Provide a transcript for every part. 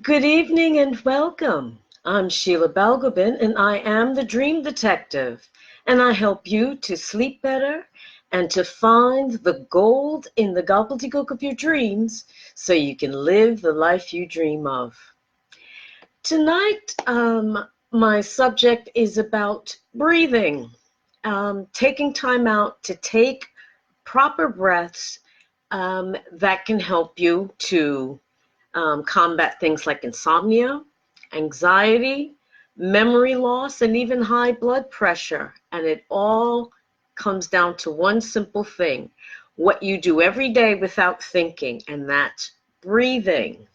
Good evening and welcome. I'm Sheila Balgobin and I am the Dream Detective, and I help you to sleep better and to find the gold in the gobbledygook of your dreams so you can live the life you dream of. Tonight, my subject is about breathing, taking time out to take proper breaths that can help you to combat things like insomnia, anxiety, memory loss, and even high blood pressure. And it all comes down to one simple thing, what you do every day without thinking, and that's breathing.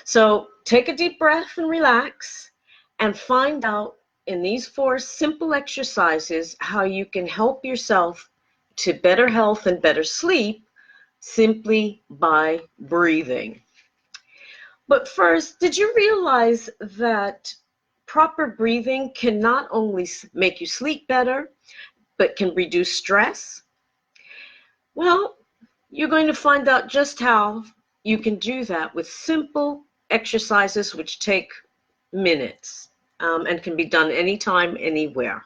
So take a deep breath and relax and find out in these 4 simple exercises how you can help yourself to better health and better sleep simply by breathing. But first, did you realize that proper breathing can not only make you sleep better, but can reduce stress? Well, you're going to find out just how you can do that with simple exercises which take minutes and can be done anytime, anywhere.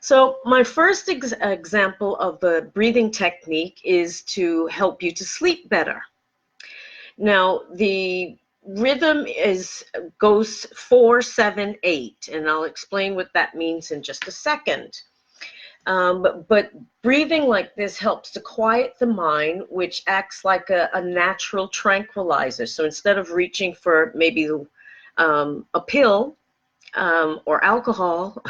So my first example of the breathing technique is to help you to sleep better. Now, the rhythm goes 4, 7, 8, and I'll explain what that means in just a second. But breathing like this helps to quiet the mind, which acts like a natural tranquilizer. So instead of reaching for maybe a pill or alcohol,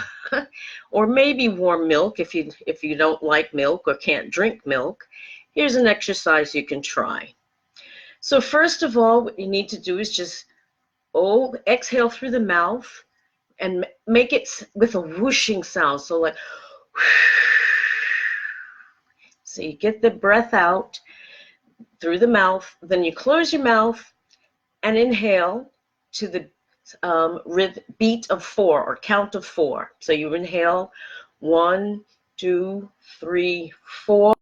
or maybe warm milk if you don't like milk or can't drink milk, here's an exercise you can try. So first of all, what you need to do is just exhale through the mouth and make it with a whooshing sound. So like, so you get the breath out through the mouth, then you close your mouth and inhale to the beat of 4 or count of 4. So you inhale 1, 2, 3, 4.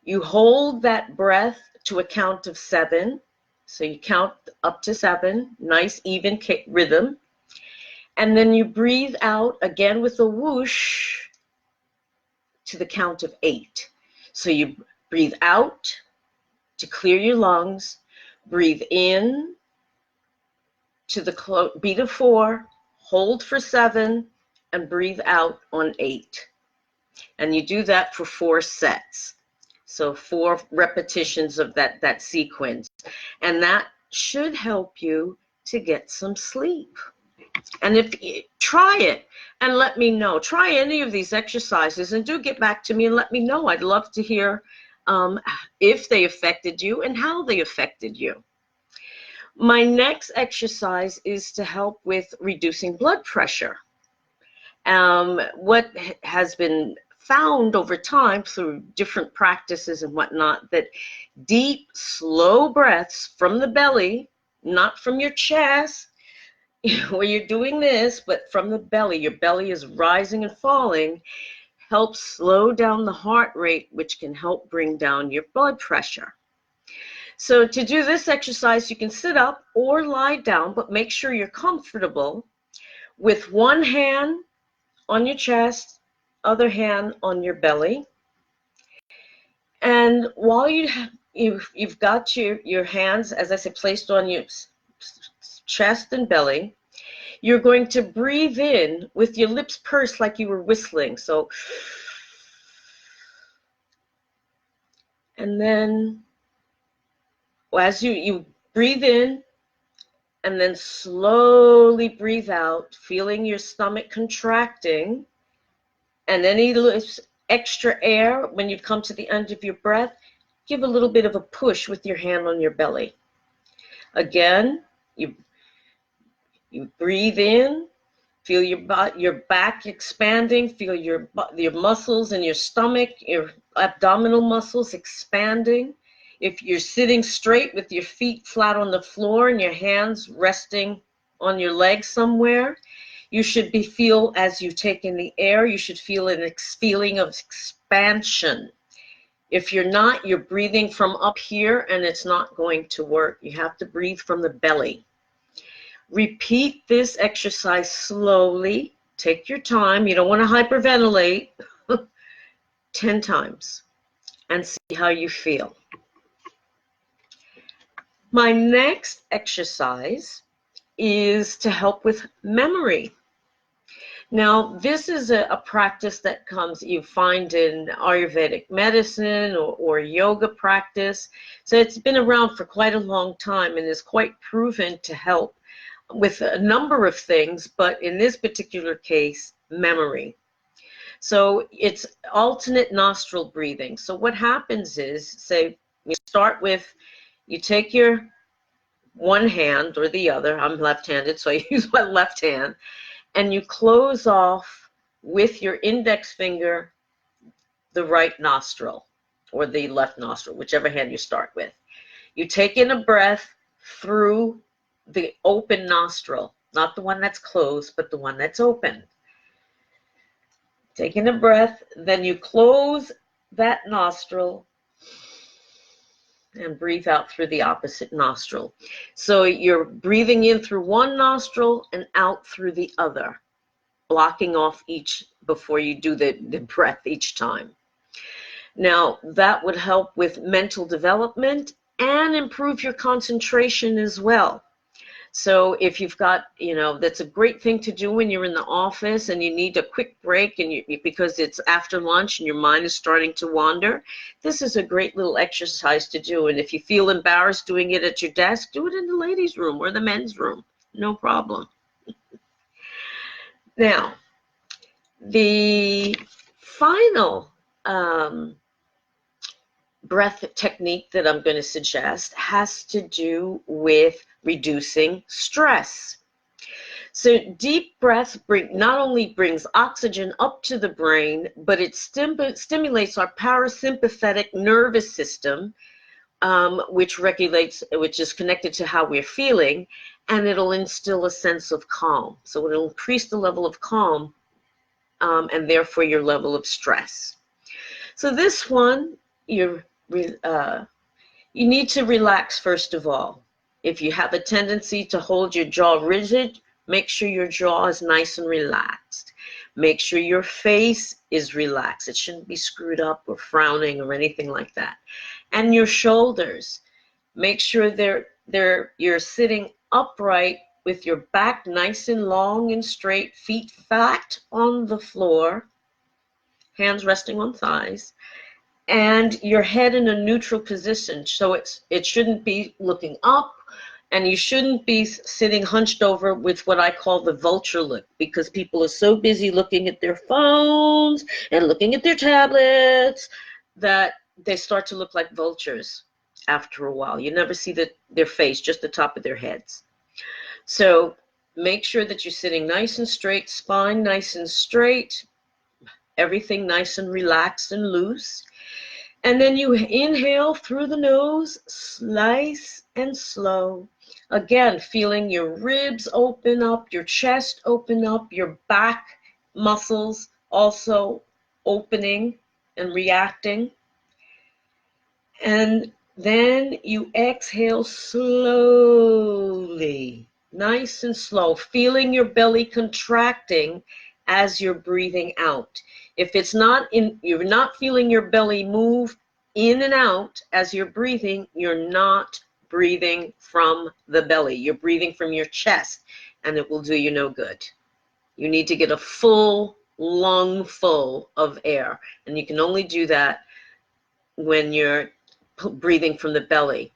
You hold that breath to a count of 7. So you count up to 7, nice even rhythm. And then you breathe out again with a whoosh to the count of 8. So you breathe out to clear your lungs, breathe in to the beat of 4, hold for 7, and breathe out on 8. And you do that for 4 sets. So 4 repetitions of that sequence. And that should help you to get some sleep. And try it and let me know. Try any of these exercises and do get back to me and let me know. I'd love to hear if they affected you and how they affected you. My next exercise is to help with reducing blood pressure. What has been found over time through different practices and whatnot, that deep, slow breaths from the belly, not from your chest, where you're doing this, but from the belly, your belly is rising and falling, helps slow down the heart rate, which can help bring down your blood pressure. So to do this exercise, you can sit up or lie down, but make sure you're comfortable with one hand on your chest, other hand on your belly. And while you've got your hands, as I said, placed on your chest and belly, you're going to breathe in with your lips pursed like you were whistling. So, and then as you breathe in and then slowly breathe out, feeling your stomach contracting, and any extra air when you come to the end of your breath, give a little bit of a push with your hand on your belly. Again, you breathe in, feel your back expanding, feel your muscles in your stomach, your abdominal muscles expanding. If you're sitting straight with your feet flat on the floor and your hands resting on your legs somewhere, you should as you take in the air, you should feel a feeling of expansion. If you're not, you're breathing from up here and it's not going to work. You have to breathe from the belly. Repeat this exercise slowly. Take your time. You don't want to hyperventilate. 10 times and see how you feel. My next exercise is to help with memory. Now, this is a practice that you find in Ayurvedic medicine or yoga practice. So it's been around for quite a long time and is quite proven to help with a number of things, but in this particular case, memory. So it's alternate nostril breathing. So what happens is, say, you start with, you take your one hand or the other. I'm left-handed, so I use my left hand. And you close off with your index finger the right nostril or the left nostril, whichever hand you start with. You take in a breath through the open nostril, not the one that's closed, but the one that's open. Taking a breath, then you close that nostril and breathe out through the opposite nostril. So you're breathing in through one nostril and out through the other, blocking off each before you do the breath each time. Now, that would help with mental development and improve your concentration as well. So if you've got, that's a great thing to do when you're in the office and you need a quick break and because it's after lunch and your mind is starting to wander, this is a great little exercise to do. And if you feel embarrassed doing it at your desk, do it in the ladies' room or the men's room. No problem. Now, the final breath technique that I'm going to suggest has to do with reducing stress. So deep breath not only brings oxygen up to the brain, but it stimulates our parasympathetic nervous system, which is connected to how we're feeling, and it'll instill a sense of calm. So it'll increase the level of calm and therefore your level of stress. So this one, you need to relax first of all. If you have a tendency to hold your jaw rigid, make sure your jaw is nice and relaxed. Make sure your face is relaxed. It shouldn't be screwed up or frowning or anything like that. And your shoulders, make sure you're sitting upright with your back nice and long and straight, feet flat on the floor, hands resting on thighs, and your head in a neutral position. So it shouldn't be looking up, and you shouldn't be sitting hunched over with what I call the vulture look, because people are so busy looking at their phones and looking at their tablets that they start to look like vultures after a while. You never see their face, just the top of their heads. So make sure that you're sitting nice and straight, spine nice and straight, everything nice and relaxed and loose. And then you inhale through the nose, nice and slow. Again, feeling your ribs open up, your chest open up, your back muscles also opening and reacting. And then you exhale slowly, nice and slow, feeling your belly contracting as you're breathing out. If you're not feeling your belly move in and out as you're breathing, you're not breathing from the belly. You're breathing from your chest, and it will do you no good. You need to get a full lung full of air, and you can only do that when you're breathing from the belly.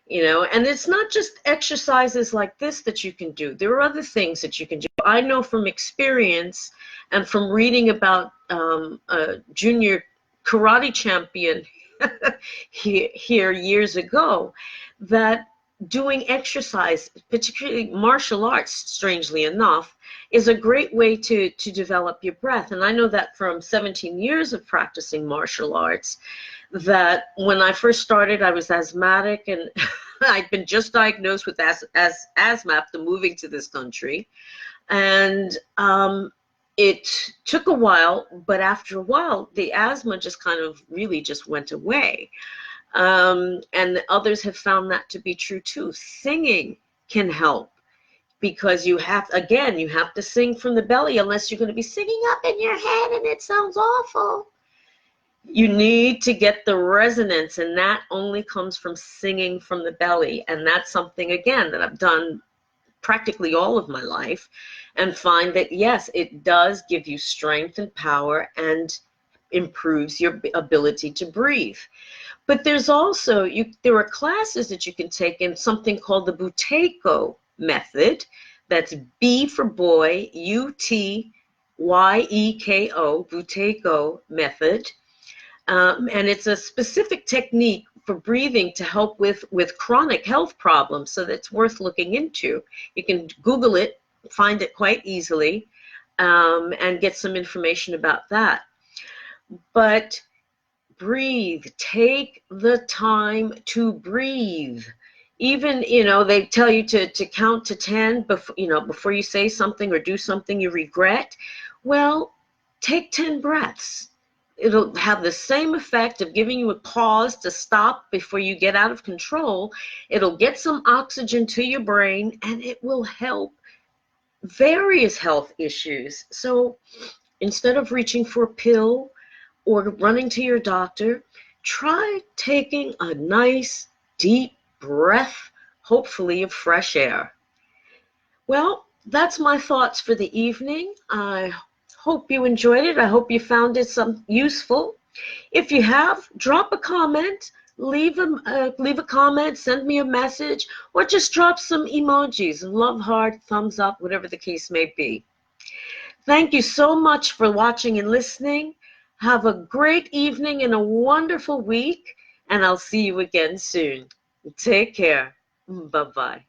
And it's not just exercises like this that you can do. There are other things that you can do. I know from experience and from reading about a junior karate champion here years ago, that doing exercise, particularly martial arts, strangely enough, is a great way to develop your breath. And I know that from 17 years of practicing martial arts, that when I first started, I was asthmatic, and I'd been just diagnosed with asthma after moving to this country. And It took a while, but after a while, the asthma just kind of really just went away. And others have found that to be true too. Singing can help because you have to sing from the belly unless you're going to be singing up in your head and it sounds awful. You need to get the resonance, and that only comes from singing from the belly. And that's something, again, that I've done practically all of my life, and find that, yes, it does give you strength and power and improves your ability to breathe. But there's also, there are classes that you can take in something called the Buteyko method. That's B for boy, Utyeko, Buteyko method. And it's a specific technique for breathing to help with chronic health problems, so that's worth looking into. You can Google it, find it quite easily, and get some information about that. But breathe. Take the time to breathe. Even, they tell you to count to 10 before you say something or do something you regret. Well, take 10 breaths. It'll have the same effect of giving you a pause to stop before you get out of control. It'll get some oxygen to your brain, and it will help various health issues. So instead of reaching for a pill or running to your doctor, try taking a nice deep breath, hopefully of fresh air. Well, that's my thoughts for the evening. I hope you enjoyed it. I hope you found it useful. If you have, drop a comment, leave a comment, send me a message, or just drop some emojis, love, heart, thumbs up, whatever the case may be. Thank you so much for watching and listening. Have a great evening and a wonderful week, and I'll see you again soon. Take care. Bye-bye.